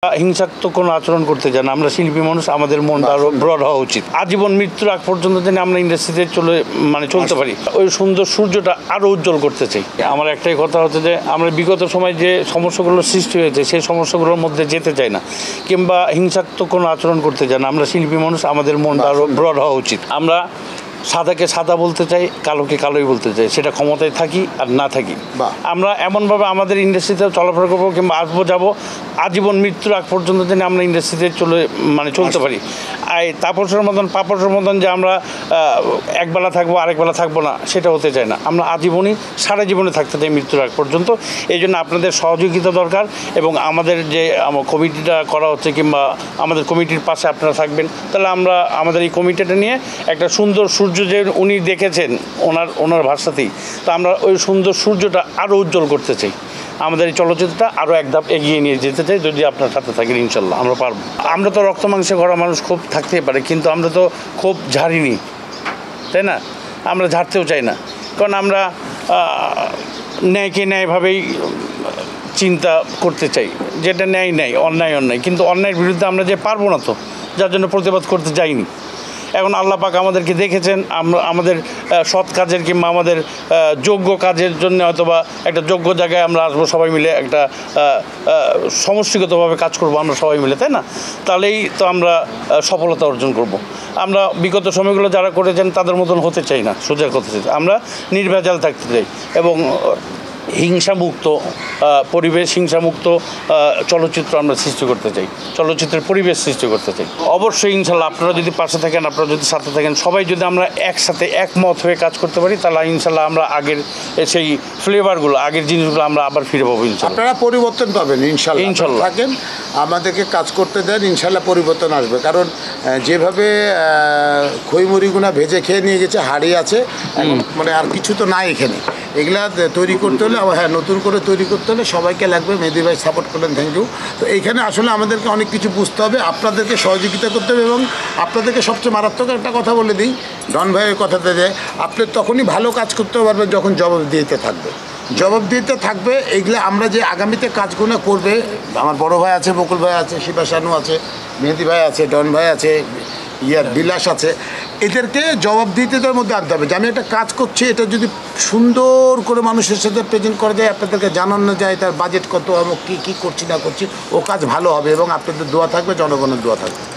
হিংসাত্মক কোনো আচরণ করতে চান, আমরা শিল্পী মানুষ, আমাদের মনটা আরো ব্রড হওয়া উচিত। আজীবন মৃত্যুর আগ পর্যন্ত যেন আমরা ইন্ডাস্ট্রিতে চলতে পারি, ওই সুন্দর সূর্যটা আরো উজ্জ্বল করতে চাই। আমার একটাই কথা হচ্ছে যে আমরা বিগত সময় যে সমস্যাগুলো সৃষ্টি হয়েছে সেই সমস্যাগুলোর মধ্যে যেতে চাই না, কিংবা হিংসাত্মক কোনো আচরণ করতে চাই না। আমরা শিল্পী মানুষ, আমাদের মনটা আরো ব্রড হওয়া উচিত। আমরা সাদাকে সাদা বলতে চাই, কালোকে কালোই বলতে চাই, সেটা ক্ষমতায় থাকি আর না থাকি। আমরা এমনভাবে আমাদের ইন্ডাস্ট্রিতে চলাফেরা করবো কিংবা আসবো যাবো, আজীবন মৃত্যুর আগ পর্যন্ত যেন আমরা ইন্ডাস্ট্রিতে চলতে পারি। তাপসের মতন পাপসের মতন যে আমরা একবেলা থাকবো আরেকবেলা থাকবো না, সেটা হতে চাই না। আমরা আজীবনই সারা জীবনে থাকতে চাই মৃত্যুর আগ পর্যন্ত। এই জন্য আপনাদের সহযোগিতা দরকার, এবং আমাদের যে কমিটিটা করা হচ্ছে কিংবা আমাদের কমিটির পাশে আপনারা থাকবেন, তাহলে আমরা আমাদের এই কমিটিটা নিয়ে একটা সুন্দর সূর্য যে উনি দেখেছেন ওনার ভাষাতেই, তো আমরা ওই সুন্দর সূর্যটা আরও উজ্জ্বল করতে চাই। আমাদের এই চলচ্চিত্রটা আরও এক ধাপ এগিয়ে নিয়ে যেতে চাই। যদি আপনার সাথে থাকেন ইনশাল্লাহ আমরা পারবো। আমরা তো রক্ত মাংসে গড়া মানুষ, খুব থাকতেই পারে, কিন্তু আমরা তো খুব ঝাড়িনি, তাই না? আমরা ঝাড়তেও চাই না, কারণ আমরা ন্যায়কে ন্যায়ভাবেই চিন্তা করতে চাই। যেটা ন্যায় ন্যায়, অন্যায় অন্যায়, কিন্তু অন্যায়ের বিরুদ্ধে আমরা যে পারবো না, তো যার জন্য প্রতিবাদ করতে যাইনি। এখন আল্লাহ পাক আমাদেরকে দেখেছেন, আমরা আমাদের সৎ কাজের কিংবা আমাদের যোগ্য কাজের জন্য হয়তোবা একটা যোগ্য জায়গায় আমরা আসবো, সবাই মিলে একটা সমষ্টিগতভাবে কাজ করবো আমরা সবাই মিলে, তাই না? তাহলেই তো আমরা সফলতা অর্জন করব। আমরা বিগত সময়গুলো যারা করেছেন তাদের মতন হতে চাই না, সোজা কথা চাই। আমরা নির্ভেজাল থাকতে চাই এবং হিংসামুক্ত পরিবেশ, হিংসামুক্ত চলচ্চিত্র আমরা সৃষ্টি করতে চাই, চলচ্চিত্রের পরিবেশ সৃষ্টি করতে চাই। অবশ্যই ইনশাল্লাহ আপনারা যদি পাশে থাকেন, আপনারা যদি সাথে থাকেন, সবাই যদি আমরা একসাথে একমত হয়ে কাজ করতে পারি, তাহলে ইনশাল্লাহ আমরা আগের সেই ফ্লেভারগুলো, আগের জিনিসগুলো আমরা আবার ফিরে পাবো ইনশাল্লাহ। আপনারা পরিবর্তন পাবেন ইনশাল্লাহ থাকেন, আমাদেরকে কাজ করতে দেন, ইনশাল্লাহ পরিবর্তন আসবে। কারণ যেভাবে খইমুড়িগুনা ভেজে খেয়ে নিয়ে গেছে, হাড়ি আছে, মানে আর কিছু তো নাই এখানে। এগুলা তৈরি করতে হলে হ্যাঁ, নতুন করে তৈরি করতে হলে সবাইকে লাগবে। মেহেদী ভাই সাপোর্ট করলেন, থ্যাংক ইউ। তো এইখানে আসলে আমাদেরকে অনেক কিছু বুঝতে হবে, আপনাদেরকে সহযোগিতা করতে হবে, এবং আপনাদেরকে সবচেয়ে মারাত্মক একটা কথা বলে দিই, ডন ভাইয়ের কথাতে, যে আপনি তখনই ভালো কাজ করতে পারবেন যখন জবাবদিহিতে থাকবে। এইগুলো আমরা যে আগামীতে কাজগুলো করবে, আমার বড় ভাই আছে, বকুল ভাই আছে, শিবা শানু আছে, মেহেদী ভাই আছে, ডন ভাই আছে, বিলাস আছে, এদেরকে জবাবদিহিতার মধ্যে আনতে হবে যে আমি একটা কাজ করছি, এটা যদি সুন্দর করে মানুষের সাথে প্রেজেন্ট করা যায়, আপনাদেরকে জানানো যায় তার বাজেট কত, আমি কী করছি না করছি, ও কাজ ভালো হবে, এবং আপনাদের দোয়া থাকবে, জনগণের দোয়া থাকবে।